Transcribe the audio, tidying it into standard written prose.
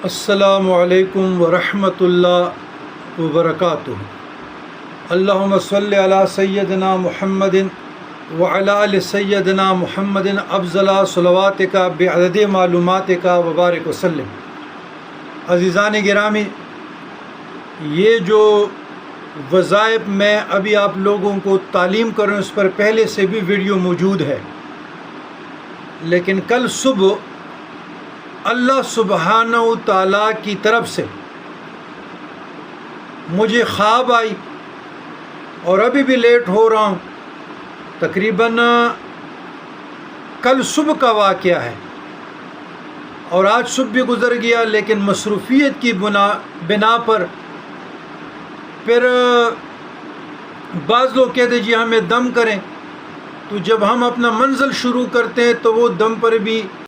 السلام علیکم ورحمۃ اللہ وبرکاتہ۔ اللہم صلی علی سیدنا محمد وعلی آل سیدنا محمد افضل صلواتک بعدد معلوماتک وبارک وسلم۔ عزیزان گرامی، یہ جو وظائف میں ابھی آپ لوگوں کو تعلیم کر رہا ہوں اس پر پہلے سے بھی ویڈیو موجود ہے، لیکن کل صبح اللہ سبحانہ و تعالیٰ کی طرف سے مجھے خواب آئی اور ابھی بھی لیٹ ہو رہا ہوں۔ تقریباً کل صبح کا واقعہ ہے اور آج صبح بھی گزر گیا، لیکن مصروفیت کی بنا پر پھر بعض لوگ کہتے جی ہمیں دم کریں، تو جب ہم اپنا منزل شروع کرتے ہیں تو وہ دم پر بھی